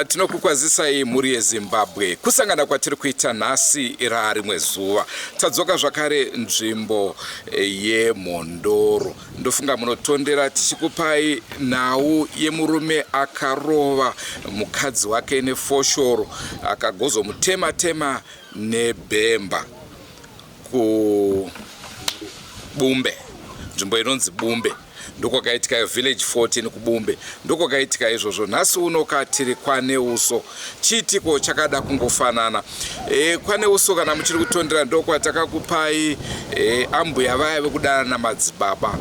Tinokukwazisai mhuri yeZimbabwe. Kusangana kwatiri kuita nhasi rimwe zuva. Tadzoka zvakare nzvimbo yeMhondoro. Ndofunga munotondera tichikupai nhau yemurume akarova mukadzi wake nefoshoro akagozomutema nebhemba kuBumbe, nzvimbo inonzi Bumbe. Ndoko kaitika village 14 kuBumbe, ndoko kaitika izvozvo. Nhasi uno katiri kwaNeuso, chiitiko chakada kungofanana. KwaNeuso kana muchiri kutondera ndoko takakupai ambuya vaya vekudana madzibaba.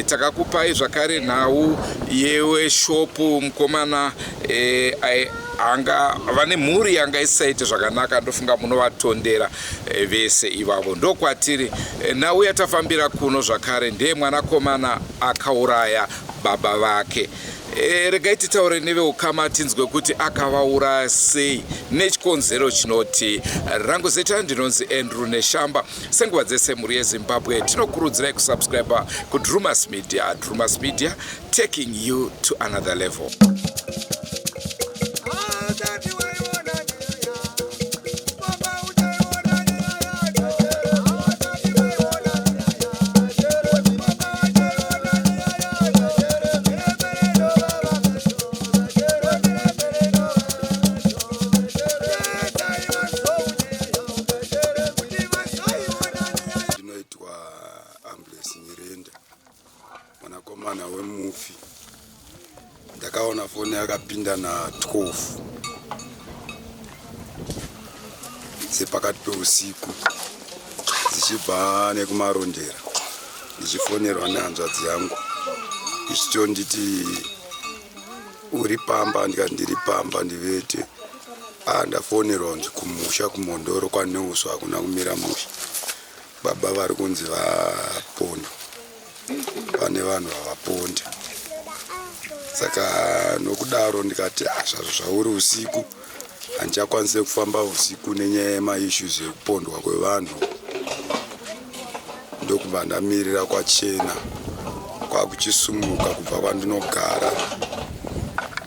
Takakupai zvakare nhau yeweshopu mukomana anga vane mhuri yanga isaite zvakanaka. Ndofunga munovatondera vese ivavo. Ndokwatiri nhau yatafambira kuno zvakare ndeye mwanakomana akauraya baba vake. Regai titaure neveukama tinzwe kuti akavauraya sei nechikonzero chinoti. Rangu zita ndinonzi Andrew Neshamba. Senguva dzese mhuri yeZimbabwe tinokurudzirai kusubscribe kuDrumas Media. Drumas Media, taking you to another level. Mwanakomana wemufi. Ndakaona foni yakapinda na 12 sepakati peusiku dzichibva nekumarondera, ndichifonerwa nehanzvadzi yangu ichitonditi uri pamba. Ndikati ndiri pamba ndivete. Ndafonerwa kunzi kumusha kuMhondoro kwaNeuso hakuna kumira musha. Baba vari kunzi vapondo, pane vanhu vavaponda. Saka nokudaro ndikati zvazvo zvauri usiku handichakwanisi kufamba usiku nenyaya yemaissues ekupondwa kwevanhu. Ndokubva ndamirira kwachena kwakuchisumuka kubva kwandinogara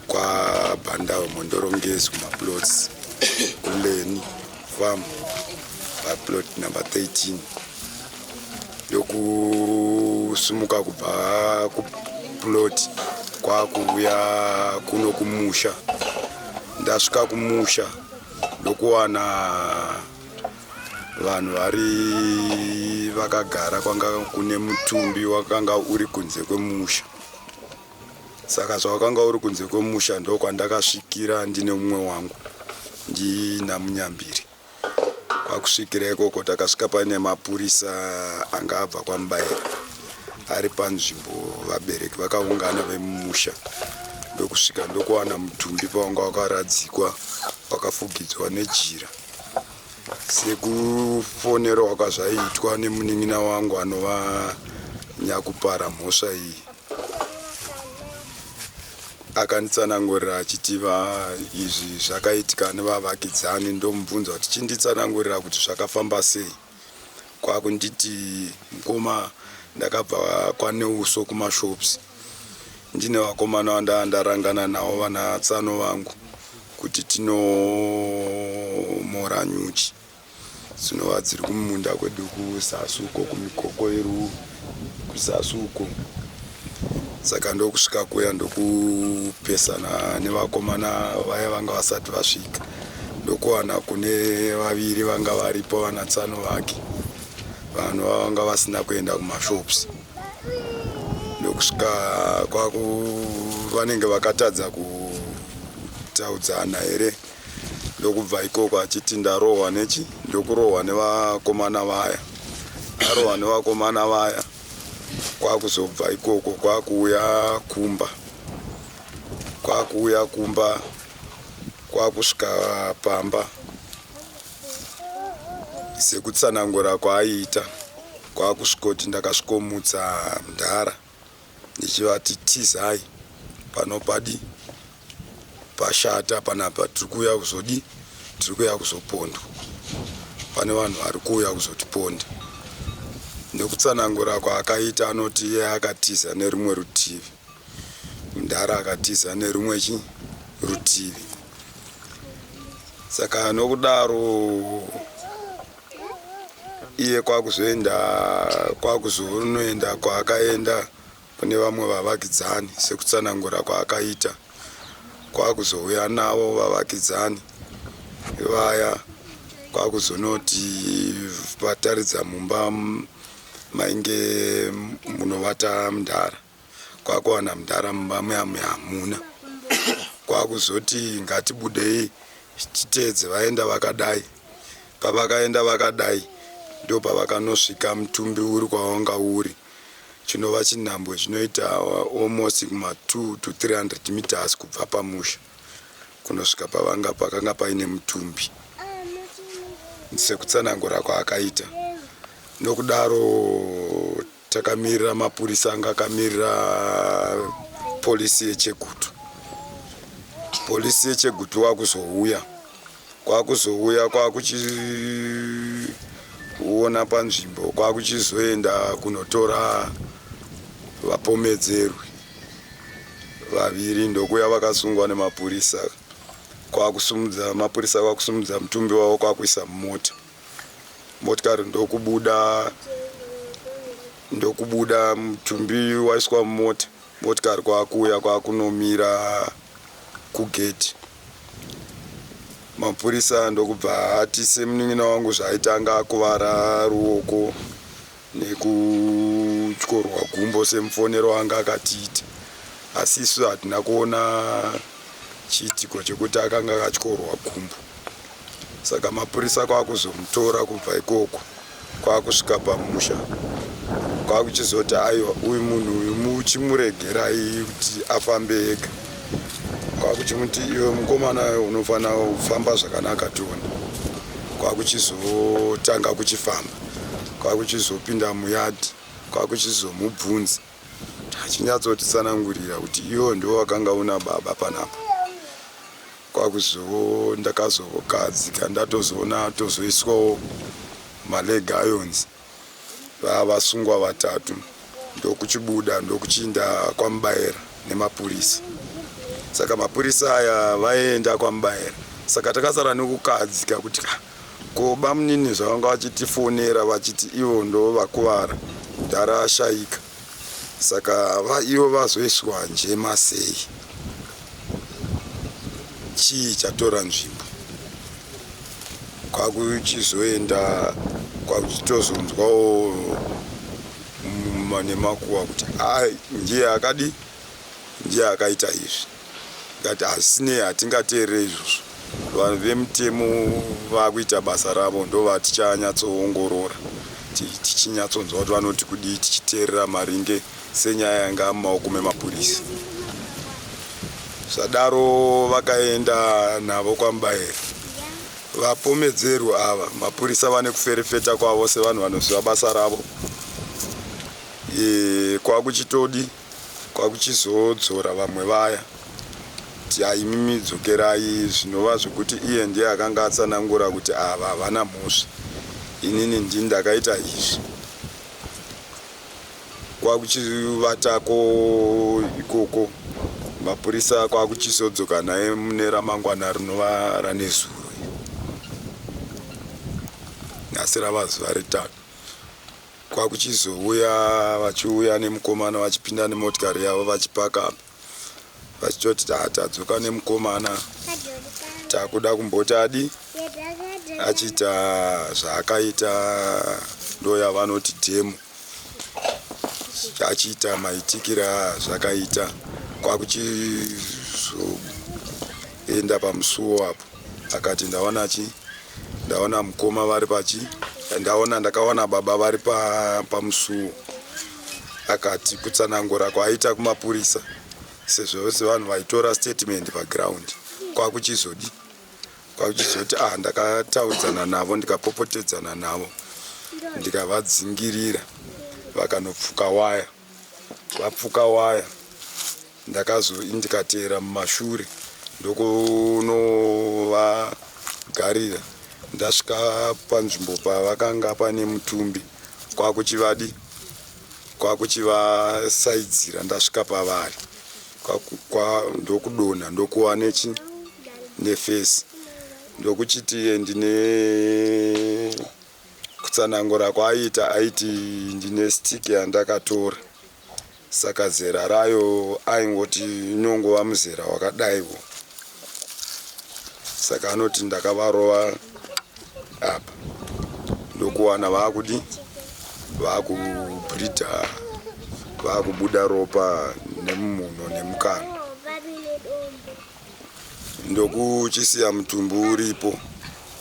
kwaBhandawe Mhondoro Ngezi kumaplots kuLeni farm paplot number 13. Ndokusumuka kubva kuplot kwakuuya kuno kumusha. Ndasvika kumusha ndokuwana vanhu vari vakagara kwanga kune mutumbi wakanga uri kunze kwemusha. Saka zvawakanga uri kunze kwemusha ndokwandakasvikira ndine mumwe wangu ndina Munyambiri. Kwakusvikira ikoko takasvika pane mapurisa anga abva kwaMubaira ari panzvimbo vabereki vakaungana vemumusha. Ndokusvika ndokuwana mutumbi pawanga wakaradzikwa wakafugidzwa nejira. Sekufonerwa kwazvaiitwa nemunin'ina wangu anova Nyakupara mhosva iyi, akanditsanangurira achitiva izvi zvakaitika nevavakidzani. Ndomubvunza kuti chinditsanangurira kuti zvakafamba sei. Kwakunditi mukoma, ndakabva kwaNeuso kumashops. Ndine vakomana vandarangana navo vana tsano vangu kuti tinomora nyuchi dzinova dziri kumunda kwedu kuSasuko, kumikoko yeru kuSasuko. Saka ndokusvika kuya ndokupesana nevakomana vaya vanga vasati vasvika. Ndokuwana kune vaviri vanga varipo vana tsano vake, vanhu vanga vasina kuenda kumashops. Ndokusvika vanenge vakatadza kutaudzana here. Ndokubva ikoko achiti ndarohwa nechi, ndokurohwa nevakomana vaya. Ndarohwa nevakomana vaya kwakuzobva ikoko kwakuuya kumba. Kwakusvika pamba sekutsanangura kwaaiita. Kwakusvikoti ndakasvikomutsa Mudhara ndichivati tizai panopadi pashata panapa, tirikuuya kuzodi, tirikuuya kuzopondwa. Pane vanhu vari kuuya kuzotiponda. Ndokutsanangura kwaakaita anoti iye akatiza nerumwe rutivi. Mudhara akatiza nerumwe rutivi. saka nokudaro iye kwakuzonoenda kwaakaenda kune vamwe vavakidzani sekutsanangura kwaakaita kwakuzouya navo vavakidzani vaya kwakuzonoti vataridza mumba mainge munovata mundara kwakuwana mundara mumba muyamwe hamuna kwakuzoti ngatibudei titeedze vaenda vakadai pavakaenda vakadai ndo pavakanosvika mutumbi uri kwawanga uri chinova chinhambwe chinoita almost kuma 200 to 300 meters kubva pamusha kunosvika pakanga paine mutumbi sekutsanangura kwaakaita. Nokudaro takamirira mapurisa anga akamirira polisi yeChegutu. Polisi yeChegutu kwakuzouya kwakuchiona panzvimbo kwakuchizoenda kunotora vapomedzerwi vaviri ndokuya vakasungwa nemapurisa mapurisa kwakusumudza mutumbi wavo kwakuisa mumota. Motikari ndokubuda mutumbi waiswa mumota. Motikari kwakuya kwakunomira kugeti. Mapurisa ndokubva ati semunin'ina wangu zvaitanga akuvara ruoko nekutyorwa gumbo semufonero wanga akatiita, asi isu hatina kuona chiitiko chekuti akanga akatyorwa gumbo. Saka mapurisa kwakuzomutora kubva ikoko kwakusvika pamusha kwakuchizoti aiwa uyu munhu uyu muchimuregerai kuti afambe ega. Kwakuchimuti iwe mukomana unofanira kufamba zvakanaka tione. Kwakuchizotanga kuchifamba kwakuchizopinda muyadhi kwakuchizomubvunza achinyatsotitsanangurira kuti iwo ndiwo wakanga una baba panapa. Ndakazokadzika ndatozoona tozoiswawo maleg irons vasungwa vatatu ndokuchibuda ndokuchiinda kwaMubaira nemapurisa. Saka mapurisa aya vaenda kwaMubaira. Saka takasara nekukadzika kuti ko bamunini zvavanga vachitifonera vachiti ivo ndo vakuvara ndara ashaika. Saka ivo vazoiswa njema sei, chii chatora nzvimbo. Kwakuchizoenda kwakuchitozonzwawo nemakuwa kuti ndiye akaita izvi. Ngati hasinei hatingateerere izvozvo. Vanhu vemutemo vakuita basa ravo ndo vatichanyatsowongorora tichinyatsonzwa kuti vanoti kudii tichiteerera maringe senyaya yanga mumaoko memapurisa. Zvadaro vakaenda navo kwaMubaira. Vapomedzerwa ava mapurisa vane kuferefeta kwavo sevanhu vanoziva basa ravo. Kwakuchizodzora vamwe vaya kuti imimi dzokerai, zvinova zvokuti iye ndiye akanga atsanangura kuti ava havana mhosva, inini ndakaita izvi. Kwakuchivatako ikoko mapurisa kwakuchizodzoka naye mune ramangwana rinova ranezuro. Nhasi rava zuva retatu. Kwakuchizouya vachiuya nemukomana vachipinda nemotikari yavo vachipaka vachitoti tadzoka nemukomana takuda kumbotadi achiita zvaakaita ndo yavanoti dhemo, achiita maitikira zvakaita. Kwakuchizoenda pamusuwo apo akati ndaona mukoma vari ndakaona baba vari pamusuwo. Akati kutsanangura kwaita kumapurisa sezvo vanhu vaitora statement paground. Kwakuchizoti ndakataudzana navo ndikapopotedzana navo ndikavadzingirira vakanopfuka waya. Vapfuka waya ndikateera mumashure ndokunovagarira. Ndasvika panzvimbo pavakanga pane mutumbi kwakuchivasaidzira. Ndasvika pavari ndokudonha ndokuva nefesi ndokuchiti ndine kutsanangura kwaaita aiti ndine stick yandakatora, saka zera rayo aingoti inongova muzera wakadaiwo, saka anoti ndakavarova apa ndokuwana vaakudi vaakubhridha, vaakubuda ropa nemumhuno nemukana, ndokuchisiya mutumbi uripo,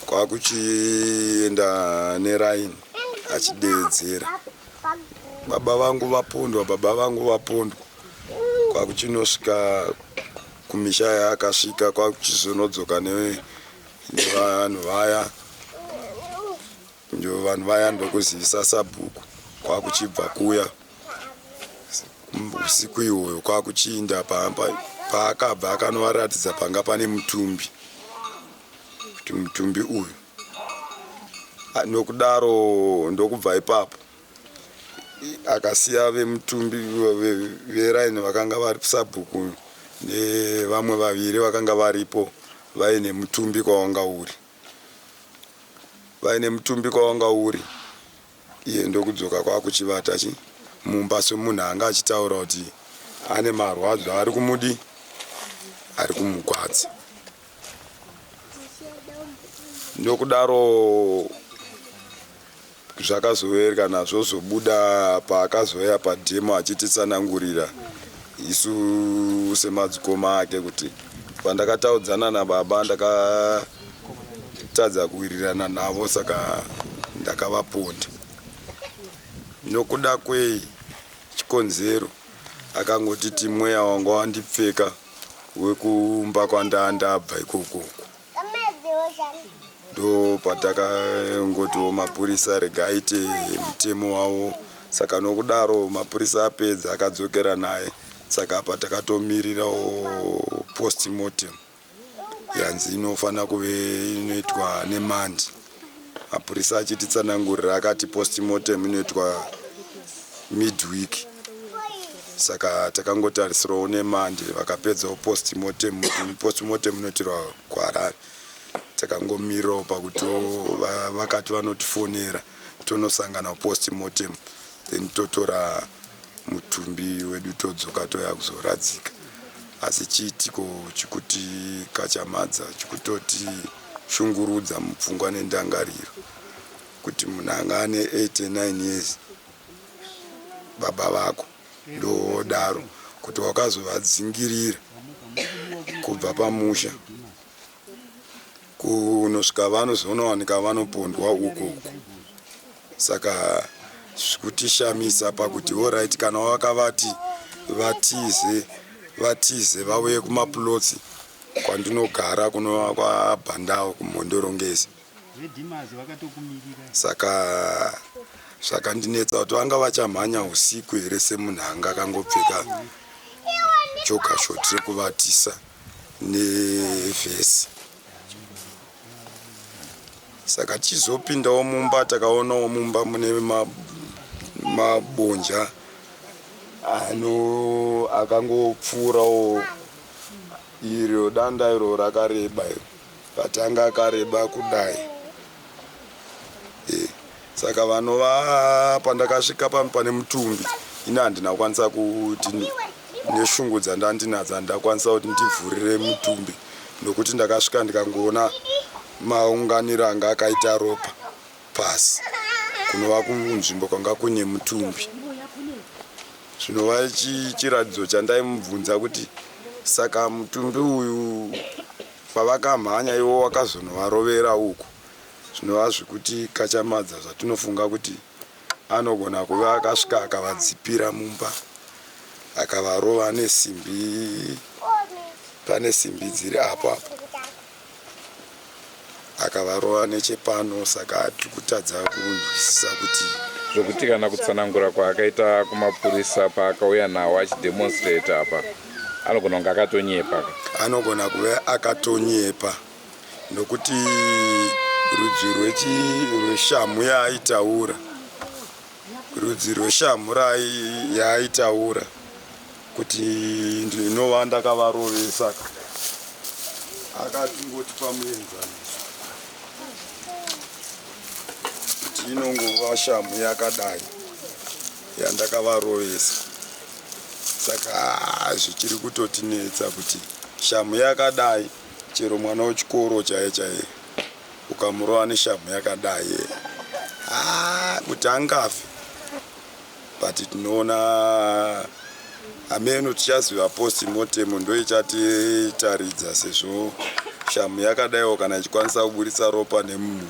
kwakuchienda neraini achideedzera. Baba vangu vapondwa, kwakuchinosvika kumisha yaakasvika, kwakuchizonodzoka nevanhu vaya, ndio vanhu vaya ndokuzivisa sabhuku, kwakuchibva kuya usiku ihwoyo, kwakuchiinda paakabva akanovaratidza panga pane mutumbi, kuti mutumbi uyu. Nokudaro ndokubva ipapo akasiya vemutumbi veraini vakanga vari sabhuku nevamwe vaviri vakanga varipo vaine mutumbi kwawanga uri. Iye ndokudzoka kwakuchivata mumba somunhu anga achitaura kuti ane marwadzo ari kumugwadza. Ndokudaro zvakazovereka nazvo zobuda paakazoya padhemo achititsanangurira isu semadzikoma ake kuti pandakataudzana nababa ndakatadza kuwirirana navo, saka ndakavaponda. Nokuda kwechikonzero akangotiti mweya wanga wandipfeka wekumba kwandandabva ikoko, ndo patakangoti mapurisa rega aite mutemo wavo. Saka nokudaro mapurisa apedza akadzokera naye, saka patakatomirirawo postmortem yanzi inofanira kuve inoitwa nemandi. Mapurisa achititsanangurira akati postmortem inoitwa midweek, saka takangotarisirawo nemandi vakapedzawo postmortem. Postmortem inoitirwa kuHarare, takangomirirawo pakuti vakati vanotifonera tonosangana postmortem, then totora mutumbi wedu todzoka toya kuzoradzika. Asi chiitiko chikuti kachamadza, chikutoti shungurudza mupfungwa nendangariro kuti munhu anga ane 89 years baba vako ndodaro kuti wakazovadzingirira kubva pamusha kunosvika vanozonowanika vanopondwa ukoko. Saka zvikutishamisa pakuti oright, kana wakavati vatize vauye kumapulotsi kwandinogara kunova kwaBhandao kumhondorongezi. Saka zvakandinetsa kuti vanga vachamhanya usiku here semunhu anga akangopfeka joka shoti rekuvatisa nevhesi. Saka chizopindawo mumba, takaonawo mumba mune mabonja akangopfuurawo iro danda iro rakareba, patanga akareba kudai. Saka vanova pandakasvika pane mutumbi, ina handina kwanisa kuti neshungu dzandandinadzo handakwanisa kuti ndivhurire mutumbi, nokuti ndakasvika ndikangoona maunganiro anga akaita ropa pasi, kunova kunzvimbo kwanga kune mutumbi. Zvinova chiratidzo chandaimubvunza kuti saka mutumbi uyu pavakamhanya iwo wakazonovarovera uku, zvinova zvikuti kachamadza zvatinofunga kuti anogona kuva akasvika akavadzipira mumba akavarova nesimbi, pane simbi dziri apo akavarova nechepano. Saka tiri kutadza kunzwisisa kuti zvokuti kana kutsanangura kwaakaita kumapurisa paakauya nawo achidemonstrate apa, anogona kunge akatonyepa. Anogona kuva akatonyepa nokuti rudzi rweshamu yaaitaura kuti ndinova ndakavarovesa, akatingoti pamuenzaniso inongova shamhu yakadai yandakavarovesa. Saka zvichiri kutotinetsa kuti shamhu yakadai chero mwana wechikoro chaiye ukamurova neshamhu yakadai kuti angafe. But tinoona ameno tichaziva postmortem ndo ichatitaridza sezvo shamhu yakadaiwo kana ichikwanisa kuburitsa ropa nemunhu.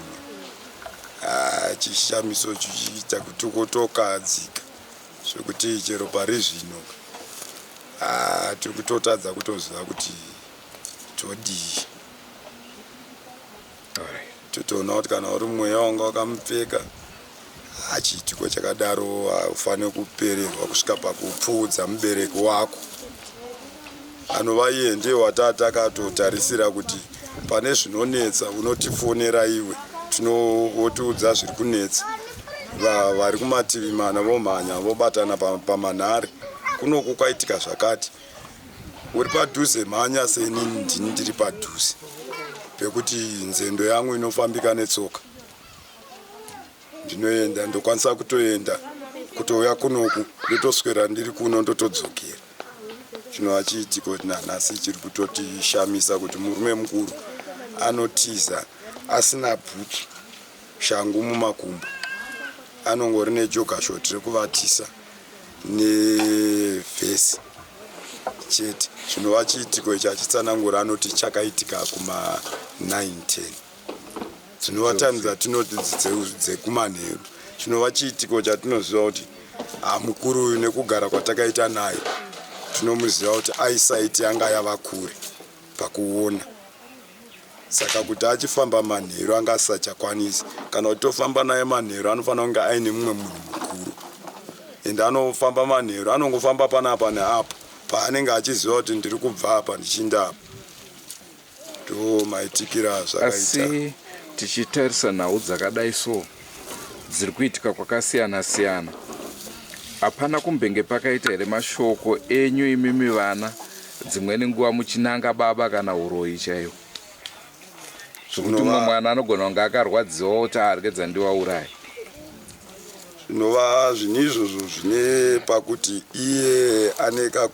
Chishamiso chichiita kuti kutokadzika zvekuti chero pari zvino tiri kutotadza kutoziva kuti todii. Totoona kuti kana uri mweya wanga wakamupfeka chiitiko chakadaro ufanire kupererwa kusvika pakupfuudza mubereki wako. Anova iye ndiye watakatotarisira kuti pane zvinonetsa unotifonera iwe wotiudza zviri kunetsa. Vari kumativi mana vomhanya vobatana pamanhare, kunoku kwaitika zvakati, uri padhuze mhanya senini ndini ndiri padhuze pekuti nzendo yangu inofambika netsoka. Ndinoenda ndokwanisa kutoenda kutouya kunoku ndotoswera ndiri kuno ndotodzokera. Chinova chiitiko kuti nanhasi chiri kutotishamisa kuti murume mukuru anotiza asina bhutsu, shangu mumakumbo, anongori nejoga shoti rekuvatisa nevhesi chete. Chinova chiitiko ichi achitsanangura anoti chakaitika kuma 9-10 dzinova time dzatinoti dzekumanheru. Chinova chiitiko chatinoziva kuti mukuru uyu nekugara kwatakaita naye tinomuziva kuti aisaiti yanga yava kure pakuona. Saka kuti achifamba manheru anga asachakwanisi. Kana kuti tofamba naye manheru anofanira kunge aine mumwe munhu mukuru, ende anofamba manheru anongofamba panapa neapo paanenge achiziva kuti ndiri kubva apa ndichiinda apa. Ndo maitikira zvakaita. Asi tichitarisa nhau dzakadai so dziri kuitika kwakasiyana siyana, hapana kumbenge pakaita here mashoko enyu imimi vana dzimweni nguva muchinanga baba kana uroyi chaiwo, zvokuti mumwe mwana anogona kunge akarwadziwa kuti arigedza ndiwauraya? Zvinova zvinhu izvozvo zvine pakuti iye aneka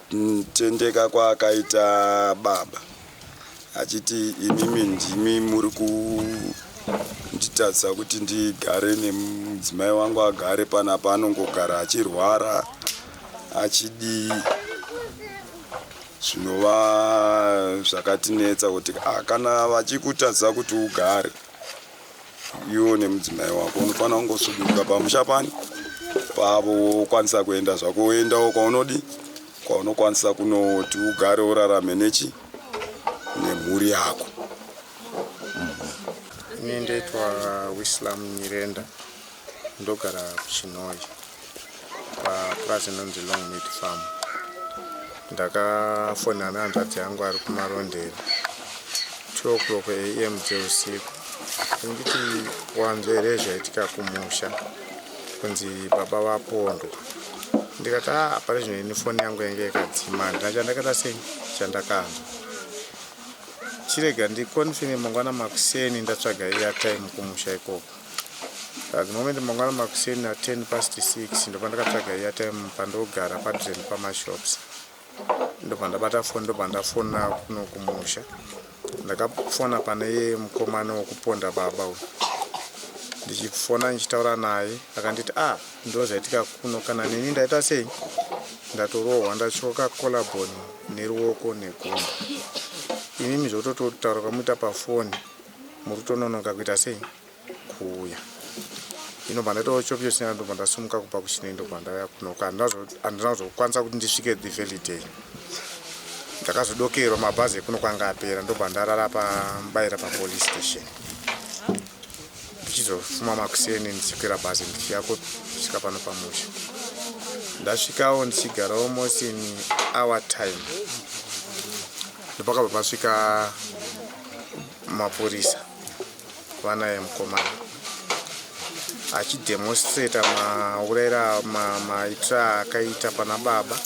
kutendeka kwaakaita baba achiti imimi ndimi muri kunditadza kuti ndigare nemudzimai wangu agare panapa, anongogara achirwara achidii. Zvinova zvakatinetsa kuti kana vachikutadza kuti ugare iwo nemudzimai wako unofanira kungosuduka pamusha pani pavo wokwanisa kuenda zvako woendawo kwaunodi, kwaunokwanisa kunoti ugare urarame nemhuri yako. Ini ndoitwa Wislam Nyirenda, ndogara kuChinoi papurazi inonzi Long Meat Farm. Ndakafonera nehanzvadzi yangu ari kumarondera 2 o'clock AM dzeusiku, nditi wanzwa here zvaitika kumusha kunzi baba vapondwa. Ndikati pari zvino ini foni yangu yange yakadzima, handina chandakaita sei chandakanzwa. Chirega ndikonfirme mangwana makuseni ndatsvaga airtime kumusha ikoko. At the moment mangwana makuseni na 6:10 ndo pandakatsvaga airtime pandogara padhuze nepamashops. Ndo pandabata foni, ndo pandafona kuno kumusha. Ndakafona pane iye mukomana wokuponda baba uyu. Ndichifona ndichitaura naye akanditi ndo zvaitika kuno, kana nini ndaita sei ndatorohwa ndachoka collarbone neruoko negumbo. Imimi zvototaura kwamuita pafoni muri kutononoka kuita sei kuuya. Ino pandatochopyosina ndo pandasumuka kubva kuChinoi ndo pandauya kunoka. Handina kuzokwanisa kuti ndisvike the very day. Ndakazodokerwa mabhazi ekuno kwanga apera, ndo pandarara pambaira papolice station. Ndichizofuma makuseni ndichikwira bhazi ndichiya kusvika pano pamusha. Ndasvikawo ndichigara almost in hour time. Ndopakabva pasvika mapurisa vanaye mukomana achidemonstrata maurayira maitira akaita pana baba,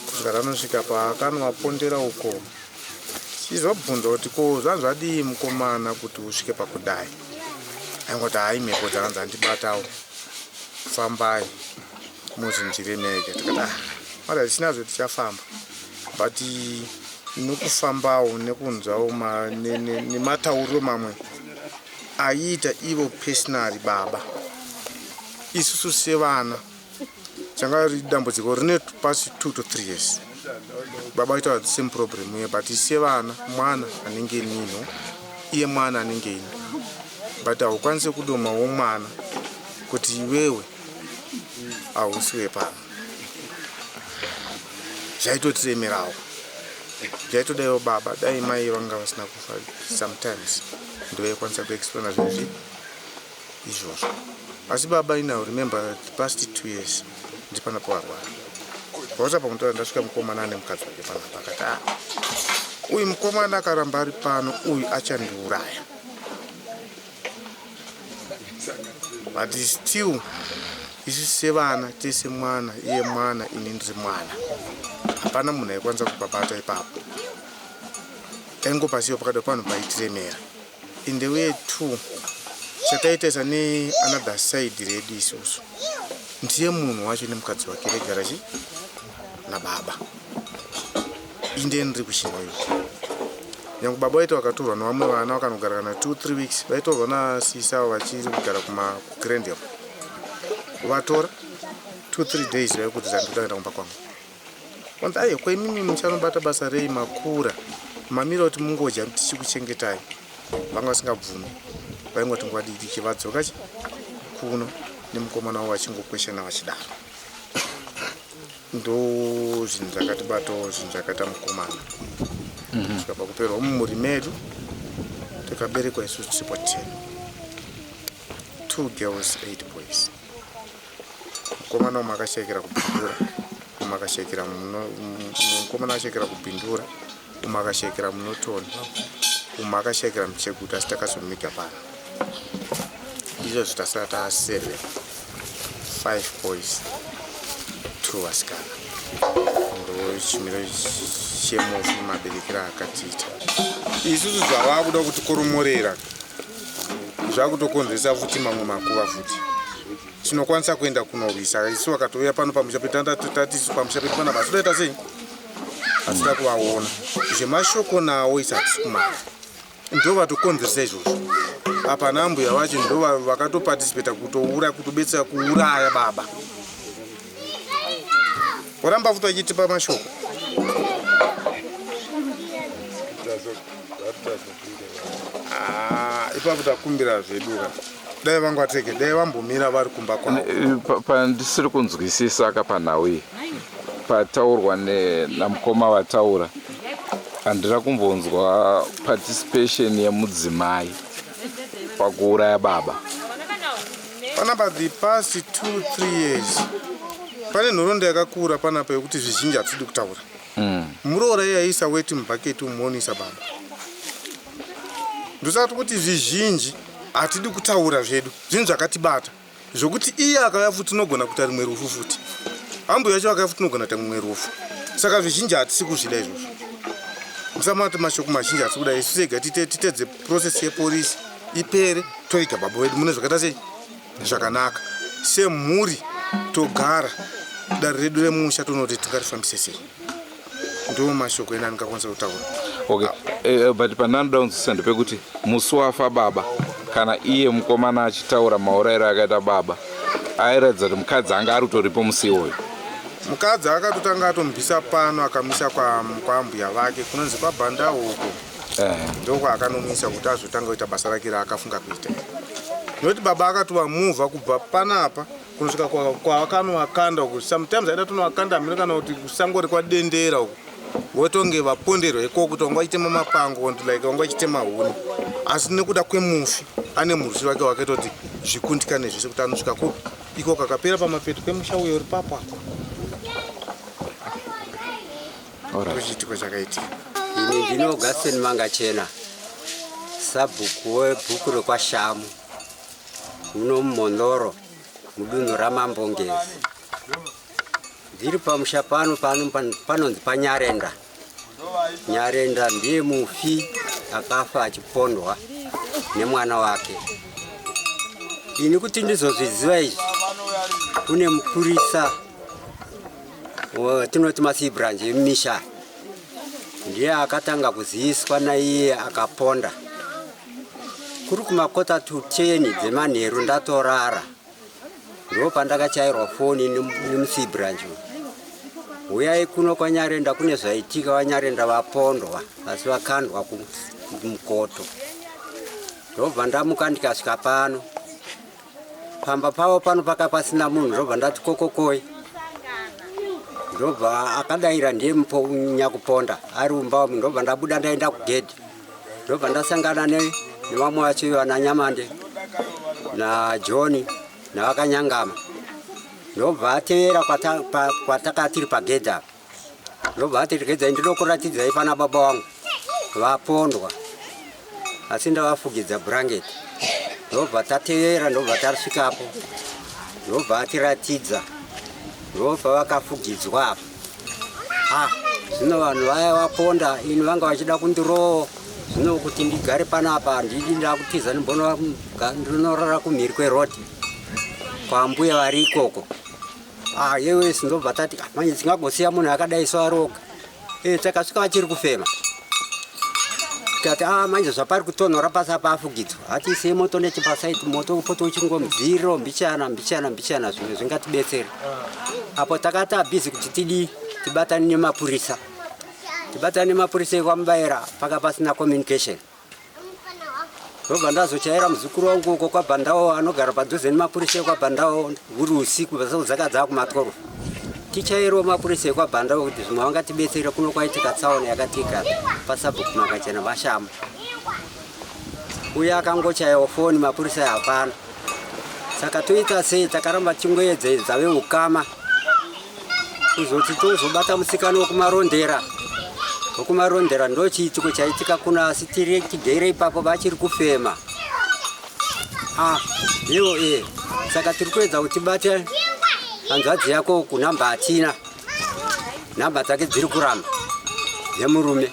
kusvika tanosvika paakanowapondera uko. Chizobvunza kuti ko zvanzi vadii mukomana kuti usvike pakudai. angoti hai mhepo dzakanzi ndibatawo fambai muzinjiremeke tikati mara zvisinazvo tichafamba but nokufambawo nekunzwawo nematauriro mamwe aiita ivo personally baba. Isusu sevana changa ri dambudziko rine pasi 2 to 3 years. Baba ita the same problem here, but sevana mwana anenge nino iye mwana anenge ino, but haukwanisi kudomawo mwana kuti iwewe hausiwe pano. Zvaitotiremerawo, zvaitodaiwo baba dai mai vanga vasina kufa sometimes ndovaikwanisa kuexplaina zvinhu izvozvo. Asi baba ina remember the past 2 years ndipanapo arwara. Pausa pamutora ndasvika mukomana nemukadzi wake panapa akati uyu mukomana akaramba ari pano uyu achandiuraya. But still isi sevana tese mwana iye mwana ini ndiri mwana, hapana munhu aikwanisa kupabata ipapo. Taingopasiwo pakati panhu paitiremera. In the way too chataitesa ne another side redu isusu ndiye munhu wacho nemukadzi wake vegara nababa. Inde ndiri kushinayo nyangu baba waito wakatorwa nevamwe vana vakanogara kana 2-3 weeks, vaitorwa nasisa vachiri kugara kumagrandel, vatora 2-3 days vaikuti zandoda kuenda kumba kwangu. Wanzi aiye kwaimimi muchanobata basa rei makura mamira kuti mungoja tichikuchengetai. Vanga vasingabvumi, vaingoti ngwadiki vadzoka kuno nemukomana wavo vachingokweshana vachidaro. Ndo zvinhu zvakatibatawo zvinhu zvakaita mukomana. Kusvika pakuperwa mumhuri medu takaberekwa isusu tisipo 10, 2 girls 8 boys. Mukomana umwe akashayikira kubhindura, umwe akashayikira mukomana akashayikira kubhindura, umwe akashayikira munotoni, umwe akashayikira muchekuta, asi takazomiga pano. Izvo zvitasara taa7, 5 boys 2 vasikana. Ndo chimiro chemofu maberekera akatiita. Isusu zvavakuda kutikoromorera zvakutokonzeresa futi mamwe makuva futi. Tinokwanisa kuenda kunorwisa. Isu vakatouya pano pamusha petati isu pamusha pedu pana basi toita sei? Asida kuvaona. Zvemashoko nawo isati kumara. Ndo vatokonzeresa izvozvo. Apa nambuya vacho ndo vakatoparticipata kutobetsera kuuraya baba. Waramba futi vachitipa mashoko. Ipapo takumbira zvedu dai vangwateke dai vambomira vari kumba kwavo. Pandisiri kunzwisisa aka panhau pataurwa namukoma vataura, handira kumbonzwa participation yemudzimai pakuuraya baba. Panapa the past 2-3 years pane nhoroondo yakakura panapa yekuti zvizhinji hatidi kutaura. Muroora yaisa weti mubhaketi umuonisa baba. Ndosati kuti zvizhinji hatidi kutaura zvedu zvinhu zvakatibata zvokuti iye akauya futi tinogona kuita rimwe rufu futi, ambuya yacho akauya futi tinogona kuita rimwe rufu. Saka zvizhinji hatisi kuzvida izvozvo. Musamati mashoko mazhinji hatisi kuda. Isu sega titedze process yepolisi ipere toiga baba wedu mune zvakaita sei zvakanaka. Semhuri togara dare redu remusha tonoti tingarifambise sei. Ndo mashoko ena andingakwanisa kutaura. Okay, but pananoda kunzwisisa ndepekuti musi wafa baba kana iye mukomana achitaura maurayiro akaita baba airatidza kuti mukadzi anga ari utoripo musi iwoyo. Mukadzi akatotanga atombisa pano akamisa kwambuya vake kunonzi kwabhanda uko. Ndoko akanomisa kuti azotanga kuita basa rake raakafunga kuita. Noti baba akatova muvha kubva panapa kunosvika kwavakanoakanda uko. Sometimes aida tonoakanda miri kana kuti kusangori kwadendera uko. Votonge vaponderwa ikoko kuti wanga achitema mapango like wanga achitema huni. Asi nekuda kwemufi ane murusi wake wakatoti zvikundikane zvese kuti anosvika kupi iko kakapera pamapeto kwemusha uyo uri papo apo. Kuchiitiko chakaitika. Ini ndino Gaston Mangachena, sabhuku webhuku rekwashamu muno mumondoro mudunhu ramambongezi. Ndiri pamusha pano panonzi paNyarenda. Nyarenda ndiye mufi akafa achipondwa nemwana wake. ini kuti ndizozviziva izvi kune mupurisa tinoti masibranji emisha ndiye akatanga kuziviswa naiye akaponda kuri kumakota 10 dzemanheru ndatorara ndo pandakachairwa foni nemusibranji uyai kuno kwanyarenda kune zvaitika vanyarenda vapondwa asi vakandwa kumukoto ndobva ndamuka ndikasvika pano pamba pavo pano paka pasina munhu ndobva ndati kokokoi ndobva akadayira ndiye nyakuponda ari umbamu ndobva ndabuda ndaenda kugedhi ndobva ndasangana nevamwe vacho vana Nyamande naJohn navakanyangama ndobva atevera kwatakatiri pagedhi apa ndobva ati regedzai ndinokuratidzai pana baba wangu vapondwa asi ndavafugidza bhurangeti ndobva tatevera ndobva tasvikapo ndobva atiratidza ndobva vakafugidzwa apa zvino vanhu vaya vaponda ini vanga vachida kundirowo zvino kuti ndigare panapa ndidi ndakutiza ndinorara kumhiri kwerodi kwambuya vari ikoko yewesi ndobva tati manje dzingagosiya munhu akadai soaroga takasvika vachiri kufema tikati manje zvapari kutonhora pasi apa afugidzwa hatisei moto nechipasaiti moto upoto uchingomudziro mbichana zvimwe zvingatibetsera apo takati abhizi kuti tibatane nemapurisa ekwaMubaira paka pasina communication ndobva ndazochaira muzukuru wangu uko kwaBhandawo anogara padhuze nemapurisa ekwaBhandawo uri usiku dzakadzaa kumatoro tichairiwo mapurisa ekwaBhandawo kuti zvimwe vangatibetsere kuno kwaitika tsaona yakatika pasabhuku makachena vashama uye akangochaiwa foni mapurisa hapana saka toita sei takaramba tingoedza veukama kuzoti tozobata musikana wekumarondera ndo chiitiko chaitika kuna asi tiri tigere ipapo vachiri kufema iwo saka tiri kuedza kuti tibate hanzvadzi yako kunhamba hatina nhamba dzake dziri kuramba dzemurume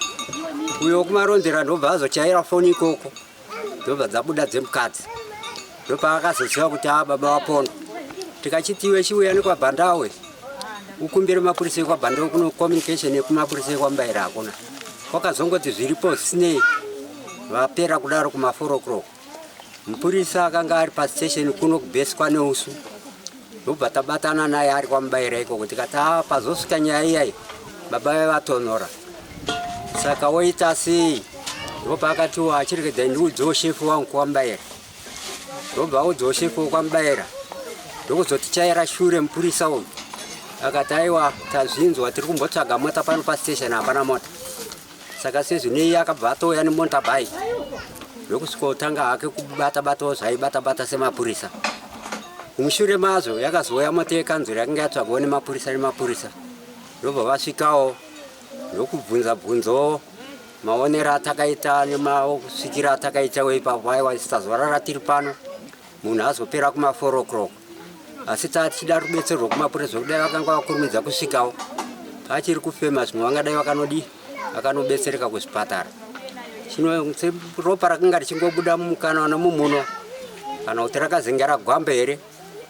uyo wekumarondera ndobva azochaira foni ikoko ndobva dzabuda dzemukadzi ndopaakazoziva kuti baba wapondwa tikachitiwe chiuya nekwaBhandawe ukumbire mapurisa ekwaBhandawe kuno communication yekumapurisa ekwaMubaira hakuna kwakazongoti zviripo zvisinei vapera kudaro kuma4 o'clock mupurisa akanga ari pastation kuno kubheswa neusu ndobva tabatana naye ari kwaMubaira ikoko tikati pazosvika nyaya iyayi baba vatonhora saka woita sei ndobva akati achiregedzai ndiudzewo shefu wangu kwaMubaira ndobva audzewo shefu wekwaMubaira ndokuzotichaira shure mupurisa uyu akati aiwa tazvinzwa tiri kumbotsvaga mota pano pastation hapana mota saka sezvinei akabva atouya nemonta bike ndokusvikotanga hake kubatabatawo zvaibatabata semapurisa mushure mazvo yakazouya mota yekanzuro yakanga yatsvagawo nemapurisa ndobva vasvikawo ndokubvunzabvunzawo maonero atakaita nemasvikiro atakaitawo ipapo aiwa tisazorara tiri pano munhu azopera kuma4 o'clock asi tachida rubetserwa kumapurisa zvekudai vakanga vakurumidza kusvikawo achiri kufema zvimwe vangadai vakanobetsereka kuzvipatara chino ropa rakanga richingobuda mumukanwa nemumuno kana kuti rakazenga ragwamba here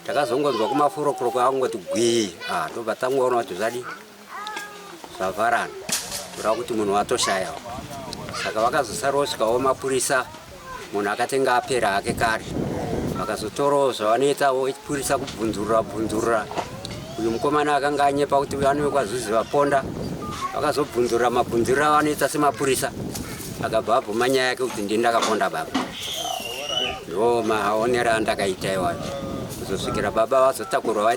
takazongonzwa kuma4 o'clock akangoti gwii ndobva tangoona kuti zvavharana kurava kuti munhu watoshayawo saka vakazosarawo svikawo mapurisa munhu akatenga apera hake kare vakazotorawo zvavanoitawo purisa kubvunzurura uyu mukomana akanga anyepa kuti vanove kwaZuzi vaponda vakazobvunzurura mabvunzuriro avanoita semapurisa akabva abvuma nyaya yake kuti ndini ndakaponda baba ndo maonero andakaita iwayo kuzosvikira baba vazotakurwa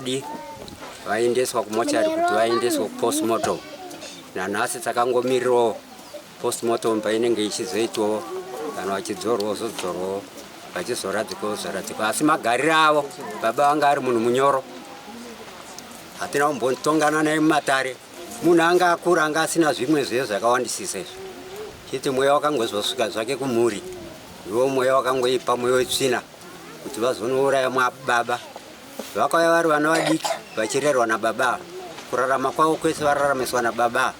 vaendeswa kumochari kuti vaendeswa kupostmortem nanhasi takangomirirawo postmortem painenge ichizoitwawo kana vachidzorwawo zodzorwawo vachizoradzikwawo zoradzikwa asi magariro avo baba vanga ari munhu munyoro hatina kumbotongana naye mumatare munhu anga akura anga asina zvimwe zveyo zvakawandisisa izvo chiti mweya wakangozosvika zvake kumhuri ndiwo mweya wakangoipa mweya wetsvina kuti vazonouraya baba vakauya vari vana vadiki vachirerwa nababa kurarama kwavo kwese vararamiswa nababa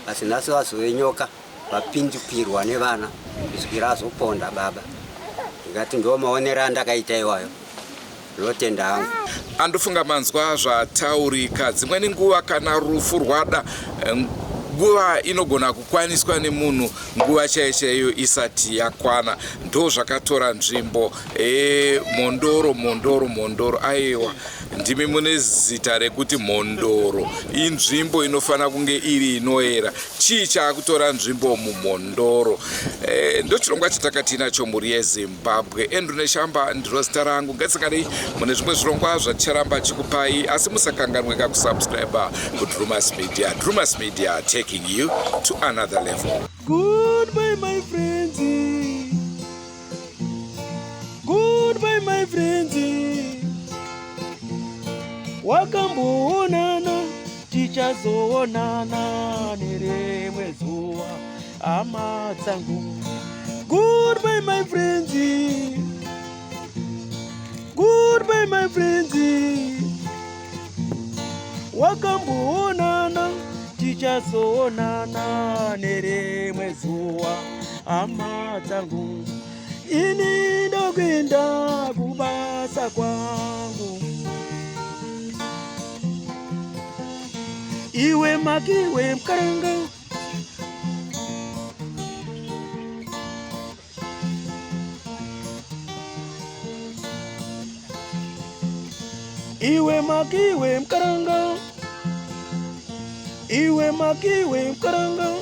asi nhasi vazove nyoka vapindupirwa nevana kusvikira azoponda baba ngati ndo maonero andakaita iwayo rotenda hangu. Andofunga manzwa zvataurika. Dzimweni nguva kana rufu rwada, nguva inogona kukwaniswa nemunhu nguva chaiyo isati yakwana. Ndo zvakatora nzvimbo. Mondoro. Aiwa, ndimi mune zita rekuti Mondoro. Inzvimbo inofana kunge iri inoera. Chii chakutora nzvimbo muMondoro? Ndo chirongwa chatakati nacho mhuri yeZimbabwe. Andrew Neshamba ndiro zita rangu. Ngatsingarei mune zvimwe zvirongwa zvacharamba chikupai, asi musakanganwika kusubscribe kuDrumas Media. Drumas Media, taking you to another level. Goodbye, my friends. Goodbye, my friends. Wakamboonana, tichazoonana nerimwe zuva, hama dzangu. Goodbye, my friends. Goodbye, my friends. Wakamboonana, tichazoonana nerimwe zuva, hama dzangu. Ini ndokwenda kubasa kwangu. Iwe makiwe mkaranga. Iwe makiwe mkaranga. Iwe makiwe mkaranga.